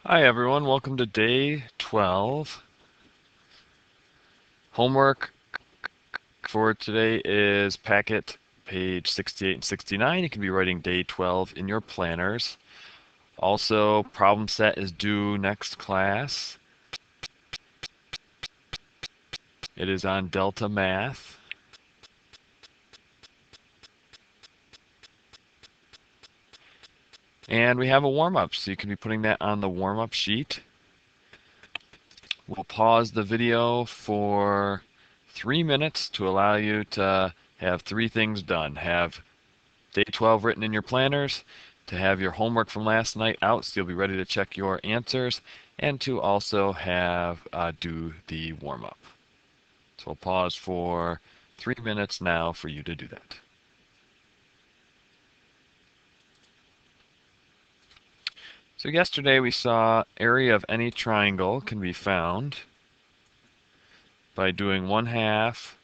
Hi everyone, welcome to day 12. Homework for today is packet page 68 and 69. You can be writing day 12 in your planners. Also, problem set is due next class. It is on Delta Math. And we have a warm-up, so you can be putting that on the warm-up sheet. We'll pause the video for 3 minutes to allow you to have 3 things done. Have day 12 written in your planners, to have your homework from last night out so you'll be ready to check your answers, and to also have do the warm-up. So we'll pause for 3 minutes now for you to do that. So yesterday we saw area of any triangle can be found by doing 1/2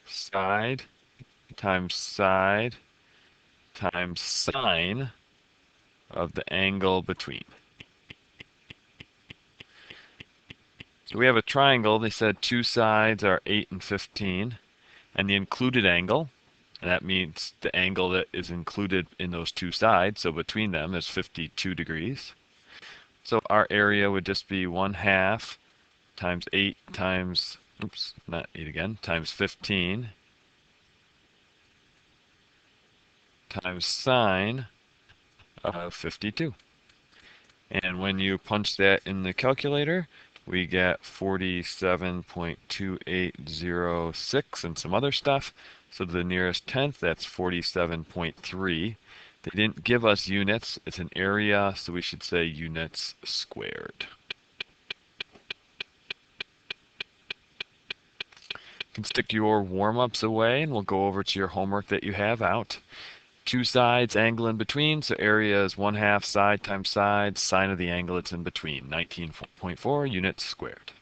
side times side times sine of the angle between. So we have a triangle. They said two sides are 8 and 15, and the included angle, and that means the angle that is included in those two sides, so between them is 52 degrees. So our area would just be 1/2 times 8 times, oops, not 8 again, times 15 times sine of 52. And when you punch that in the calculator, we get 47.2806 and some other stuff. So to the nearest tenth, that's 47.3. They didn't give us units. It's an area, so we should say units squared. You can stick your warm-ups away, and we'll go over to your homework that you have out. Two sides, angle in between, so area is 1/2 side times side, sine of the angle it's in between, 19.4 units squared.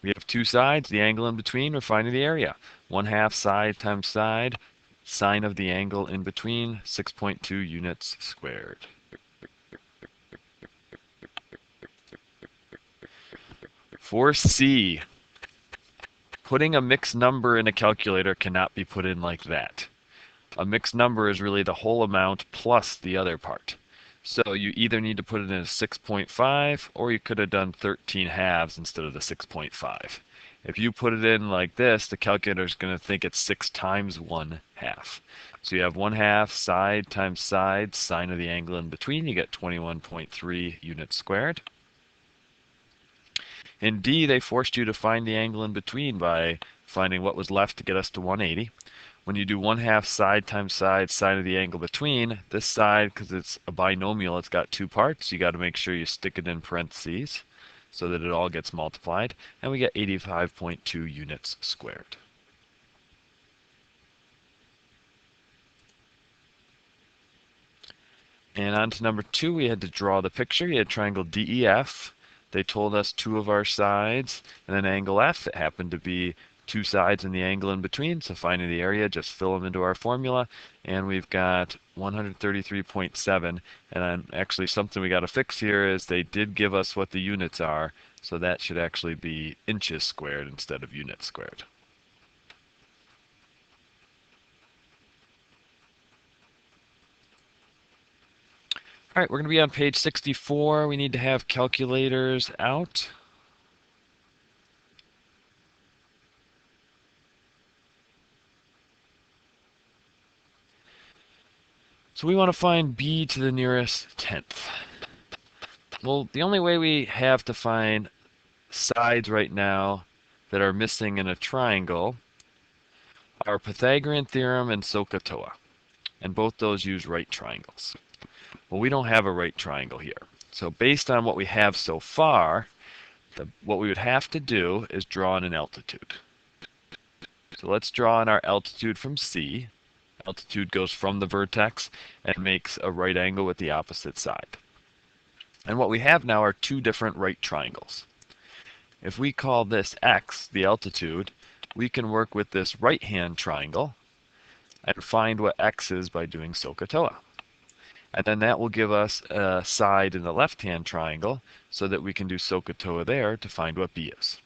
We have two sides, the angle in between, we're finding the area. 1/2 side times side, sine of the angle in between, 6.2 units squared. For C, putting a mixed number in a calculator cannot be put in like that. A mixed number is really the whole amount plus the other part. So you either need to put it in a 6.5 or you could have done 13/2 instead of the 6.5. If you put it in like this, the calculator is going to think it's 6 times 1/2. So you have 1/2 side times side, sine of the angle in between, you get 21.3 units squared. In D, they forced you to find the angle in between by finding what was left to get us to 180. When you do 1/2 side times side, sine of the angle between, this side, because it's a binomial, it's got two parts, you got to make sure you stick it in parentheses so that it all gets multiplied, and we get 85.2 units squared. And on to number 2, we had to draw the picture. You had triangle DEF. They told us two of our sides and an angle F. It happened to be two sides and the angle in between, so finding the area, just fill them into our formula, and we've got 133.7. And then actually something we got to fix here is they did give us what the units are, so that should actually be inches squared instead of units squared. All right, we're going to be on page 64. We need to have calculators out. So we want to find b to the nearest tenth. Well, the only way we have to find sides right now that are missing in a triangle are Pythagorean theorem and SOHCAHTOA. And both those use right triangles. Well, we don't have a right triangle here. So based on what we have so far, what we would have to do is draw in an altitude. So let's draw in our altitude from C. Altitude goes from the vertex and makes a right angle with the opposite side. And what we have now are two different right triangles. If we call this x, the altitude, we can work with this right-hand triangle and find what x is by doing SOHCAHTOA. And then that will give us a side in the left-hand triangle so that we can do SOHCAHTOA there to find what b is.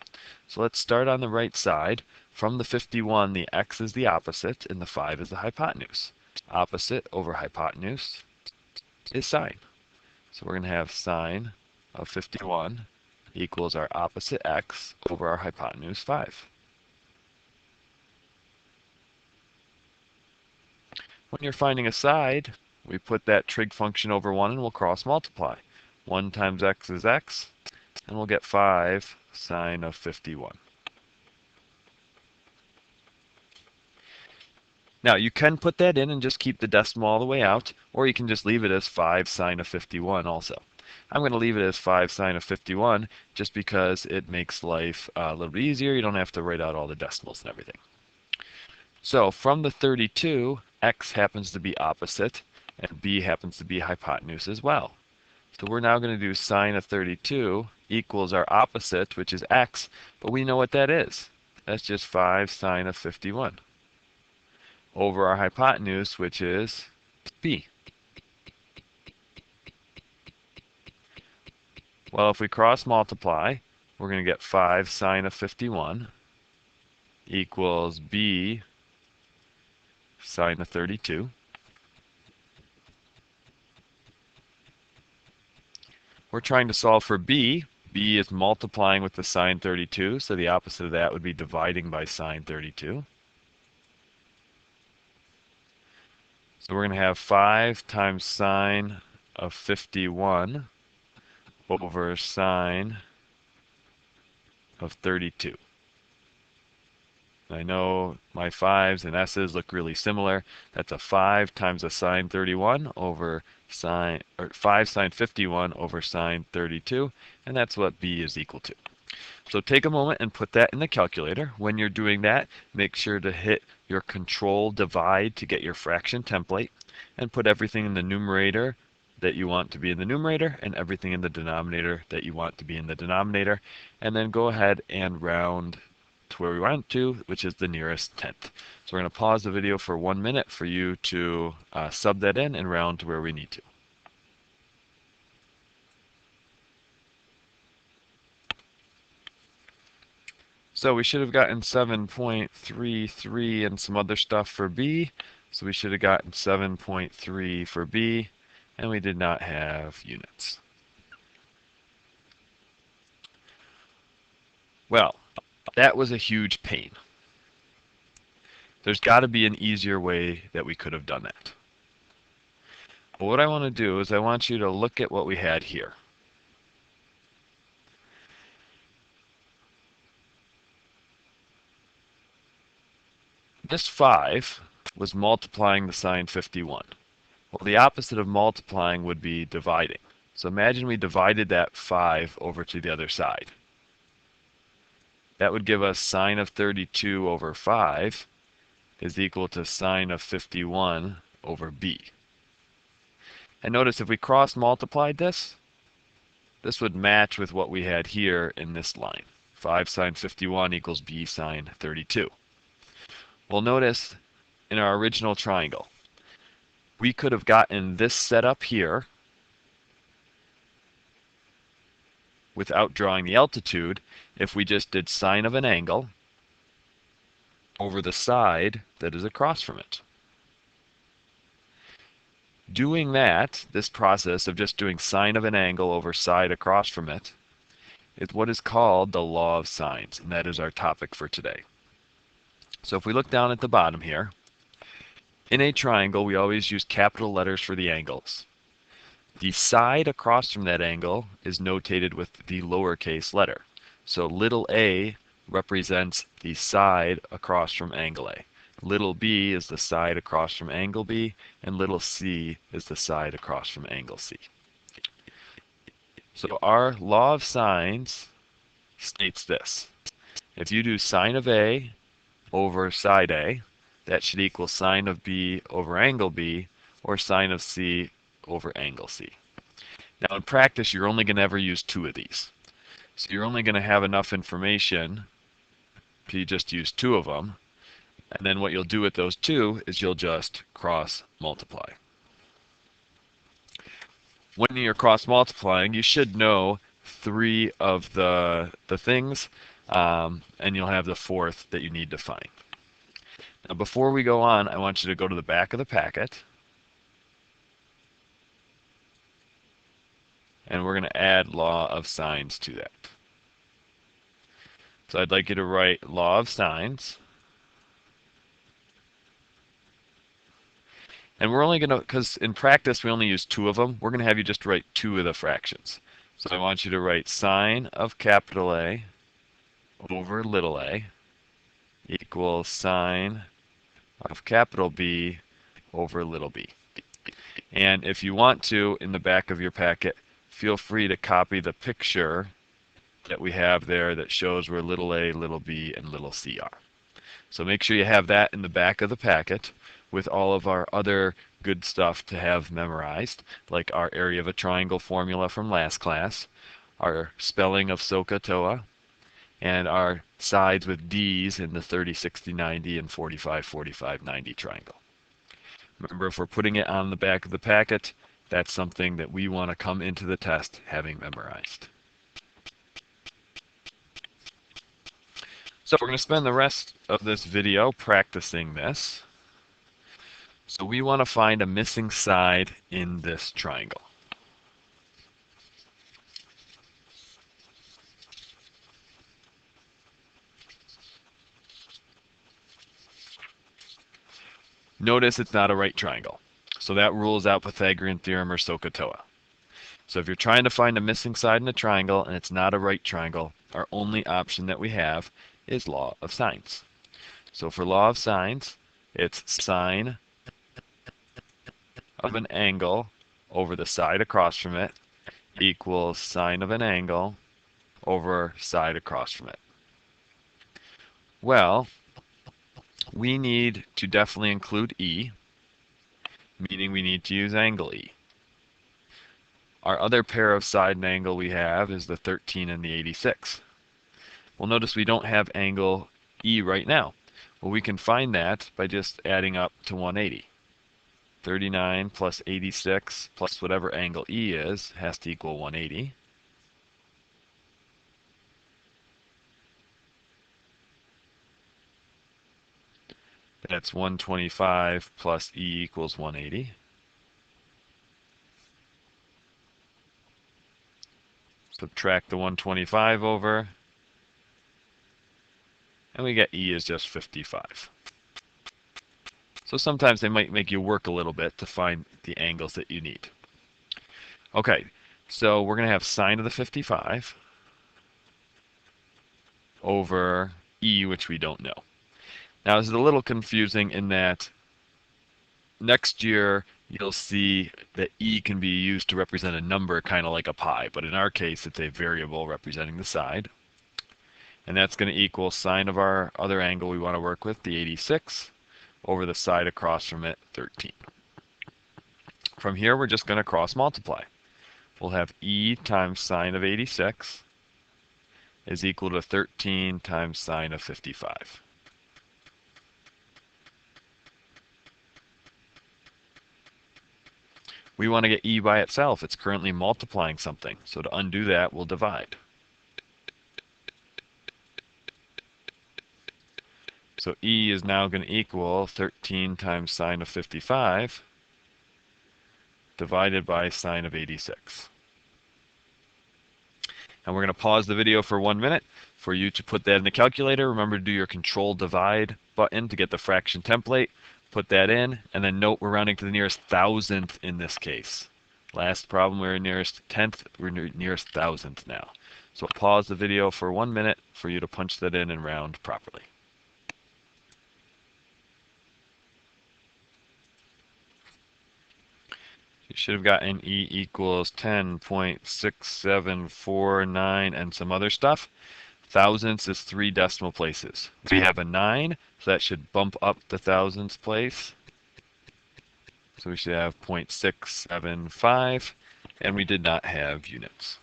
So let's start on the right side. From the 51, the x is the opposite and the 5 is the hypotenuse. Opposite over hypotenuse is sine. So we're going to have sine of 51 equals our opposite x over our hypotenuse 5. When you're finding a side, we put that trig function over 1 and we'll cross multiply. 1 times x is x, and we'll get 5 sine of 51. Now you can put that in and just keep the decimal all the way out, or you can just leave it as 5 sine of 51 also. I'm going to leave it as 5 sine of 51 just because it makes life a little bit easier. You don't have to write out all the decimals and everything. So from the 32, x happens to be opposite, and b happens to be hypotenuse as well. So we're now going to do sine of 32 equals our opposite, which is x, but we know what that is. That's just 5 sine of 51 over our hypotenuse, which is b. Well, if we cross multiply, we're going to get 5 sine of 51 equals b sine of 32. We're trying to solve for b. b is multiplying with the sine 32, so the opposite of that would be dividing by sine 32. So we're going to have 5 times sine of 51 over sine of 32. I know my 5's and s's look really similar. That's a 5 times a sine 31 over sine, or 5 sine 51 over sine 32, and that's what b is equal to. So take a moment and put that in the calculator. When you're doing that, make sure to hit your control divide to get your fraction template, and put everything in the numerator that you want to be in the numerator and everything in the denominator that you want to be in the denominator, and then go ahead and round to where we want to, which is the nearest tenth. So we're going to pause the video for 1 minute for you to sub that in and round to where we need to. So we should have gotten 7.33 and some other stuff for b. So we should have gotten 7.3 for b, and we did not have units. Well, that was a huge pain. There's got to be an easier way that we could have done that. But what I want to do is I want you to look at what we had here. This 5 was multiplying the sine 51. Well, the opposite of multiplying would be dividing. So imagine we divided that 5 over to the other side. That would give us sine of 32 over 5 is equal to sine of 51 over b. And notice if we cross multiplied this, this would match with what we had here in this line. 5 sine 51 equals b sine 32. Well, notice in our original triangle, we could have gotten this set up here without drawing the altitude if we just did sine of an angle over the side that is across from it. Doing that, this process of just doing sine of an angle over side across from it, is what is called the law of sines, and that is our topic for today. So if we look down at the bottom here, in a triangle we always use capital letters for the angles. The side across from that angle is notated with the lowercase letter. So little a represents the side across from angle A. Little b is the side across from angle B, and little c is the side across from angle C. So our law of sines states this. If you do sine of A over side A, that should equal sine of B over angle B, or sine of C over angle C. Now in practice, you're only going to ever use 2 of these. So you're only going to have enough information if you just use 2 of them. And then what you'll do with those 2 is you'll just cross multiply. when you're cross multiplying, you should know 3 of the things, and you'll have the 4th that you need to find. Now, before we go on, I want you to go to the back of the packet, and we're going to add law of sines to that. So I'd like you to write law of sines. And we're only going to, because in practice we only use 2 of them, we're going to have you just write 2 of the fractions. So I want you to write sine of capital A over little a equals sine of capital B over little b. And if you want to, in the back of your packet, feel free to copy the picture that we have there that shows where little a, little b, and little c are. So make sure you have that in the back of the packet with all of our other good stuff to have memorized, like our area of a triangle formula from last class, our spelling of SOHCAHTOA, and our sides with D's in the 30, 60, 90, and 45, 45, 90 triangle. Remember, if we're putting it on the back of the packet, that's something that we want to come into the test having memorized. So we're going to spend the rest of this video practicing this. So we want to find a missing side in this triangle. Notice it's not a right triangle. So that rules out Pythagorean theorem or SOHCAHTOA. So if you're trying to find a missing side in a triangle and it's not a right triangle, our only option that we have is law of sines. So for law of sines, it's sine of an angle over the side across from it equals sine of an angle over side across from it. Well, we need to definitely include E, meaning we need to use angle E. Our other pair of side and angle we have is the 13 and the 86. Well, notice we don't have angle E right now. Well, we can find that by just adding up to 180. 39 plus 86 plus whatever angle E is has to equal 180. That's 125 plus E equals 180. Subtract the 125 over, and we get E is just 55. So sometimes they might make you work a little bit to find the angles that you need. Okay, so we're going to have sine of the 55 over E, which we don't know. Now, this is a little confusing in that next year you'll see that E can be used to represent a number kind of like a pi, but in our case it's a variable representing the side. And that's going to equal sine of our other angle we want to work with, the 86, over the side across from it, 13. From here we're just going to cross multiply. We'll have E times sine of 86 is equal to 13 times sine of 55. We want to get E by itself. It's currently multiplying something. So to undo that, we'll divide. So E is now going to equal 13 times sine of 55 divided by sine of 86. And we're going to pause the video for 1 minute for you to put that in the calculator. Remember to do your control divide button to get the fraction template. Put that in, and then note we're rounding to the nearest thousandth in this case. Last problem we were nearest tenth, we're nearest thousandth now. So pause the video for 1 minute for you to punch that in and round properly. You should have gotten E equals 10.6749 and some other stuff. Thousandths is 3 decimal places. We have a 9, so that should bump up the thousandths place. So we should have 0.675, and we did not have units.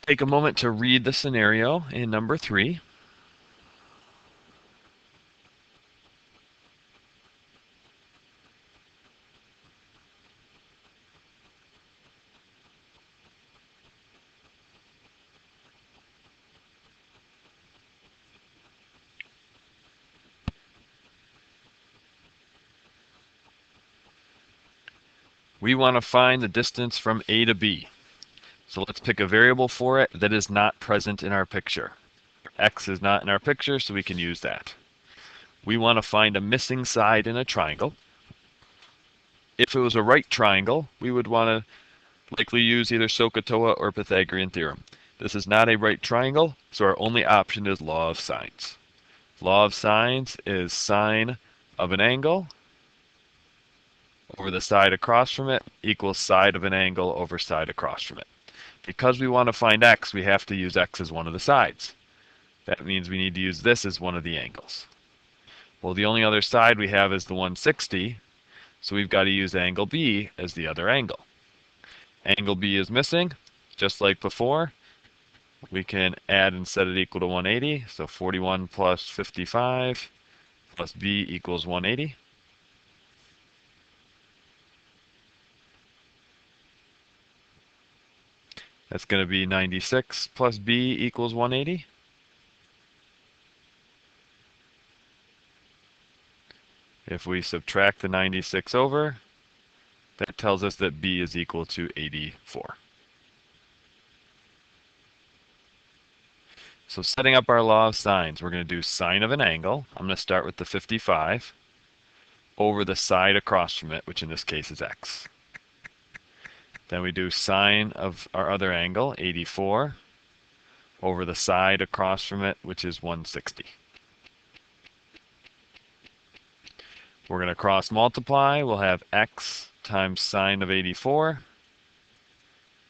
Take a moment to read the scenario in number 3. We want to find the distance from A to B. So let's pick a variable for it that is not present in our picture. X is not in our picture, so we can use that. We want to find a missing side in a triangle. If it was a right triangle, we would want to likely use either SOHCAHTOA or Pythagorean theorem. This is not a right triangle, so our only option is law of sines. Law of sines is sine of an angle over the side across from it equals side of an angle over side across from it. Because we want to find x, we have to use x as one of the sides. That means we need to use this as one of the angles. Well, the only other side we have is the 160, so we've got to use angle B as the other angle. Angle B is missing, just like before. We can add and set it equal to 180, so 41 plus 55 plus B equals 180. That's going to be 96 plus B equals 180. If we subtract the 96 over, that tells us that B is equal to 84. So setting up our law of sines, we're going to do sine of an angle. I'm going to start with the 55 over the side across from it, which in this case is x. Then we do sine of our other angle, 84, over the side across from it, which is 160. We're going to cross multiply. We'll have x times sine of 84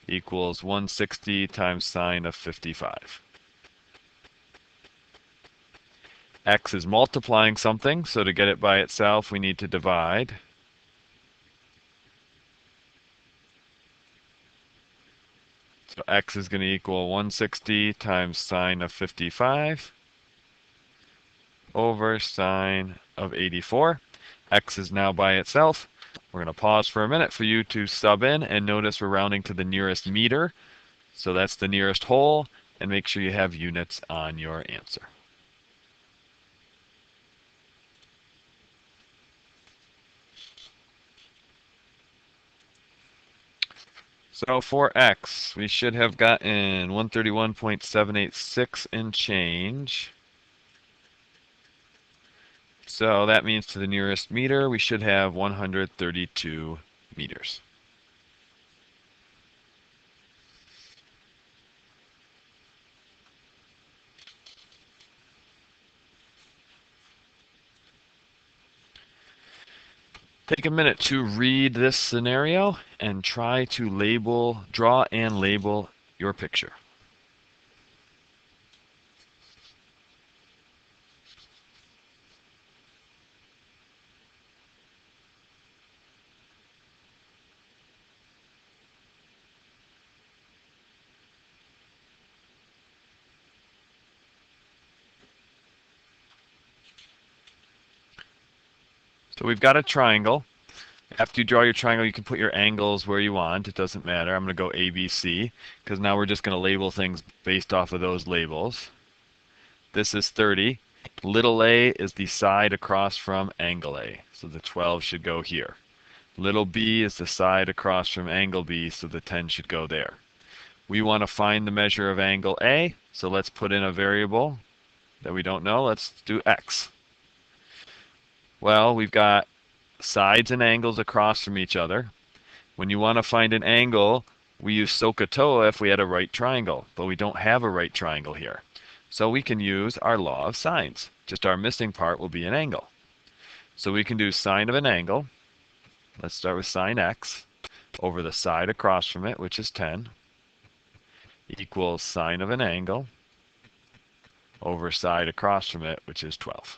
equals 160 times sine of 55. X is multiplying something, so to get it by itself, we need to divide. So x is going to equal 160 times sine of 55 over sine of 84. X is now by itself. We're going to pause for a minute for you to sub in and notice we're rounding to the nearest meter. So that's the nearest whole, and make sure you have units on your answer. So for x, we should have gotten 131.786 and change. So that means to the nearest meter, we should have 132 meters. Take a minute to read this scenario and try to draw and label your picture. So we've got a triangle. After you draw your triangle, you can put your angles where you want. It doesn't matter. I'm going to go A, B, C, because now we're just going to label things based off of those labels. This is 30. Little a is the side across from angle A, so the 12 should go here. Little b is the side across from angle B, so the 10 should go there. We want to find the measure of angle A, so let's put in a variable that we don't know. Let's do x. Well, we've got sides and angles across from each other. When you want to find an angle, we use SOHCAHTOA if we had a right triangle, but we don't have a right triangle here. So we can use our law of sines. Just our missing part will be an angle. So we can do sine of an angle. Let's start with sine x over the side across from it, which is 10, equals sine of an angle over side across from it, which is 12.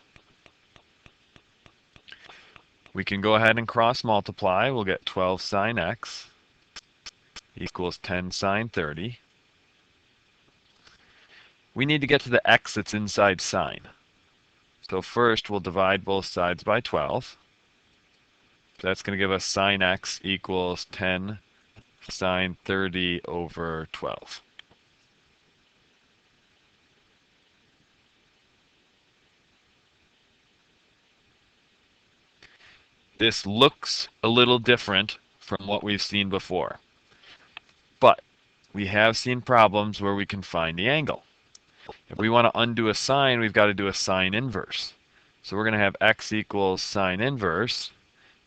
We can go ahead and cross multiply. We'll get 12 sine x equals 10 sine 30. We need to get to the x that's inside sine. So first we'll divide both sides by 12. So that's going to give us sine x equals 10 sine 30 over 12. This looks a little different from what we've seen before. But we have seen problems where we can find the angle. If we want to undo a sine, we've got to do a sine inverse. So we're going to have x equals sine inverse,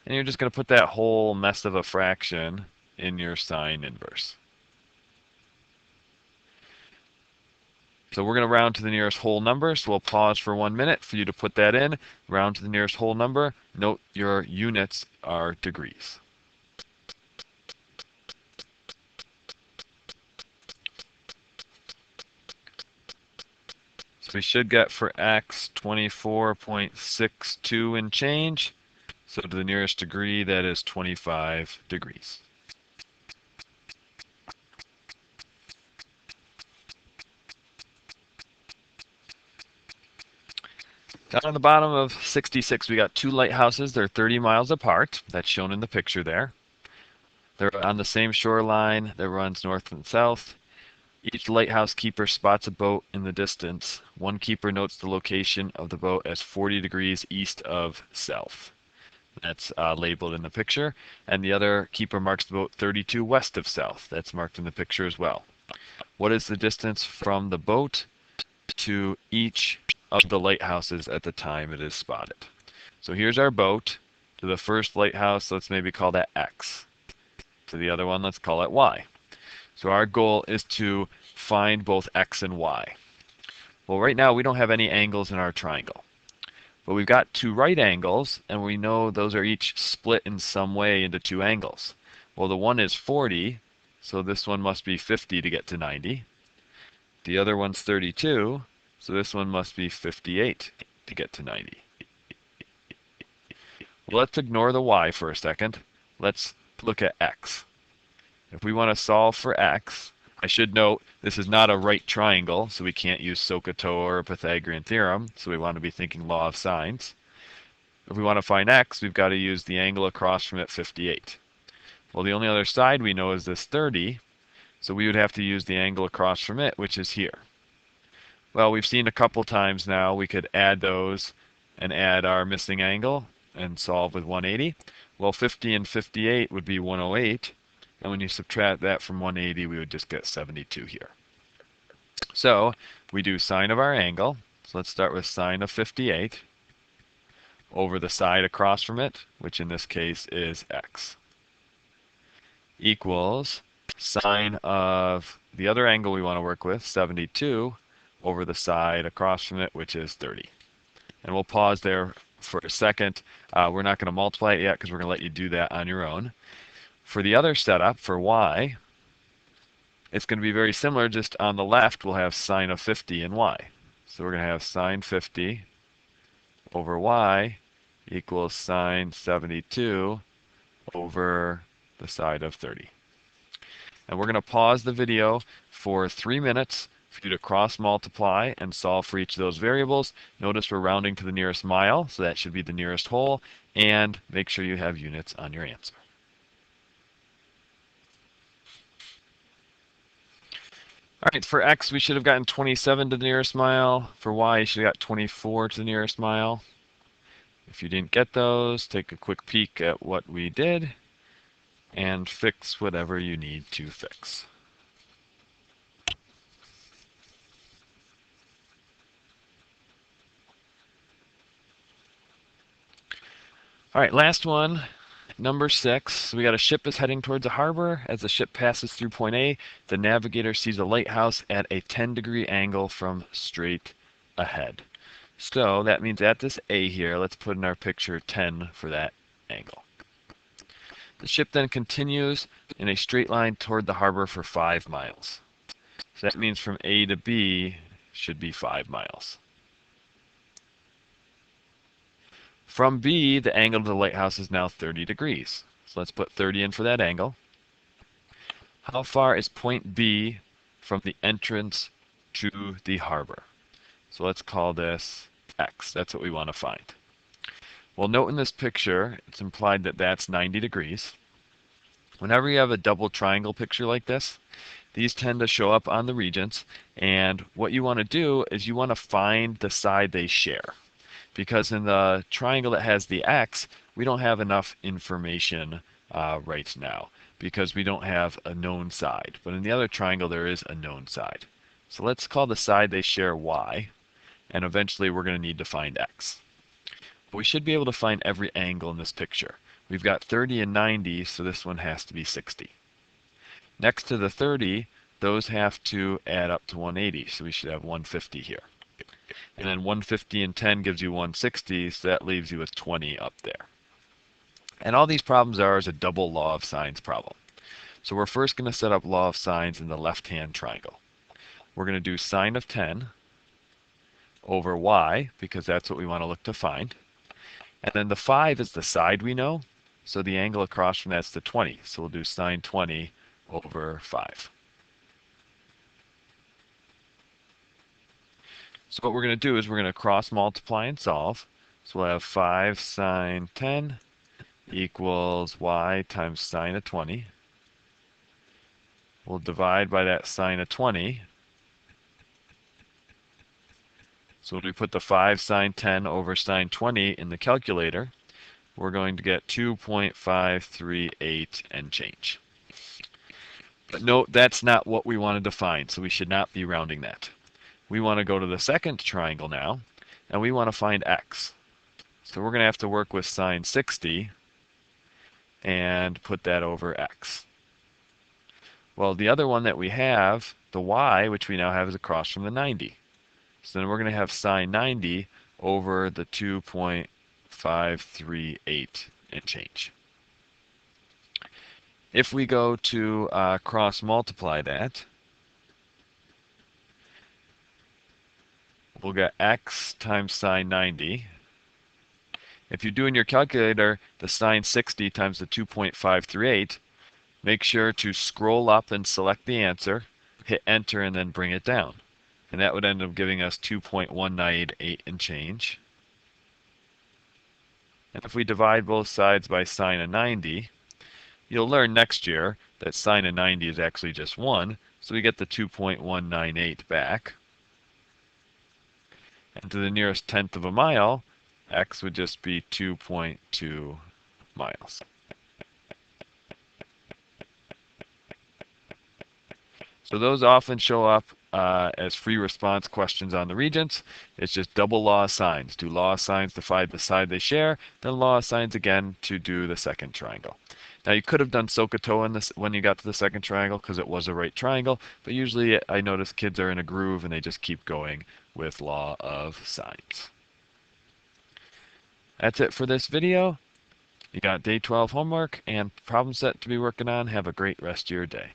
and you're just going to put that whole mess of a fraction in your sine inverse. So we're going to round to the nearest whole number, so we'll pause for 1 minute for you to put that in. Round to the nearest whole number. Note your units are degrees. So we should get for x 24.62 and change. So to the nearest degree, that is 25 degrees. Down on the bottom of 66, we got two lighthouses. They're 30 miles apart. That's shown in the picture there. They're on the same shoreline that runs north and south. Each lighthouse keeper spots a boat in the distance. One keeper notes the location of the boat as 40 degrees east of south. That's labeled in the picture. And the other keeper marks the boat 32 west of south. That's marked in the picture as well. What is the distance from the boat to each of the lighthouses at the time it is spotted? So here's our boat. To the first lighthouse, let's maybe call that X. To the other one, let's call it Y. So our goal is to find both X and Y. Well, right now we don't have any angles in our triangle. But we've got two right angles, and we know those are each split in some way into two angles. Well, the one is 40, so this one must be 50 to get to 90. The other one's 32, so this one must be 58 to get to 90. Well, let's ignore the y for a second. Let's look at x. If we want to solve for x, I should note this is not a right triangle, so we can't use SOHCAHTOA or a Pythagorean theorem, so we want to be thinking law of sines. If we want to find x, we've got to use the angle across from it, 58. Well, the only other side we know is this 30, so we would have to use the angle across from it, which is here. Well, we've seen a couple times now we could add those and add our missing angle and solve with 180. Well, 50 and 58 would be 108. And when you subtract that from 180, we would just get 72 here. So we do sine of our angle. So let's start with sine of 58 over the side across from it, which in this case is x, equals sine of the other angle we want to work with, 72, over the side across from it, which is 30. And we'll pause there for a second. We're not going to multiply it yet because we're going to let you do that on your own. For the other setup, for y, it's going to be very similar. Just on the left, we'll have sine of 50 in y. So we're going to have sine 50 over y equals sine 72 over the side of 30. And we're going to pause the video for 3 minutes for you to cross multiply and solve for each of those variables. Notice we're rounding to the nearest mile, so that should be the nearest whole, and make sure you have units on your answer. All right, for x, we should have gotten 27 to the nearest mile. For y, you should have got 24 to the nearest mile. If you didn't get those, take a quick peek at what we did and fix whatever you need to fix. All right, last one. Number 6, we got a ship is heading towards a harbor. As the ship passes through point A, the navigator sees a lighthouse at a 10-degree angle from straight ahead. So that means at this A here, let's put in our picture 10 for that angle. The ship then continues in a straight line toward the harbor for 5 miles. So that means from A to B should be 5 miles. From B, the angle to the lighthouse is now 30 degrees. So let's put 30 in for that angle. How far is point B from the entrance to the harbor? So let's call this X. That's what we want to find. Well, note in this picture, it's implied that that's 90 degrees. Whenever you have a double triangle picture like this, these tend to show up on the regents. And what you want to do is you want to find the side they share. Because in the triangle that has the X, we don't have enough information right now because we don't have a known side. But in the other triangle, there is a known side. So let's call the side they share y, and eventually we're going to need to find x. But we should be able to find every angle in this picture. We've got 30 and 90, so this one has to be 60. Next to the 30, those have to add up to 180, so we should have 150 here. And then 150 and 10 gives you 160, so that leaves you with 20 up there. And all these problems are is a double law of sines problem. So we're first going to set up law of sines in the left-hand triangle. We're going to do sine of 10 over y, because that's what we want to look to find. And then the 5 is the side we know, so the angle across from that's the 20. So we'll do sine 20 over 5. So what we're going to do is we're going to cross multiply and solve. So we'll have 5 sine 10 equals y times sine of 20. We'll divide by that sine of 20. So when we put the 5 sine 10 over sine 20 in the calculator, we're going to get 2.538 and change. But note, that's not what we wanted to find, so we should not be rounding that. We want to go to the second triangle now, and we want to find x. So we're going to have to work with sine 60 and put that over x. Well, the other one that we have, the y, which we now have, is across from the 90. So then we're going to have sine 90 over the 2.538 and change. If we go to cross multiply that, we'll get x times sine 90. If you do in your calculator the sine 60 times the 2.538, make sure to scroll up and select the answer, hit enter, and then bring it down. And that would end up giving us 2.198 and change. And if we divide both sides by sine of 90, you'll learn next year that sine of 90 is actually just 1, so we get the 2.198 back. And to the nearest tenth of a mile, x would just be 2.2 miles. So those often show up as free response questions on the Regents. It's just double law of sines. Do law of sines to find the side they share, then law of sines again to do the second triangle. Now you could have done SOHCAHTOA in this when you got to the second triangle because it was a right triangle, but usually I notice kids are in a groove and they just keep going with law of sines. That's it for this video. You got day 12 homework and problem set to be working on. Have a great rest of your day.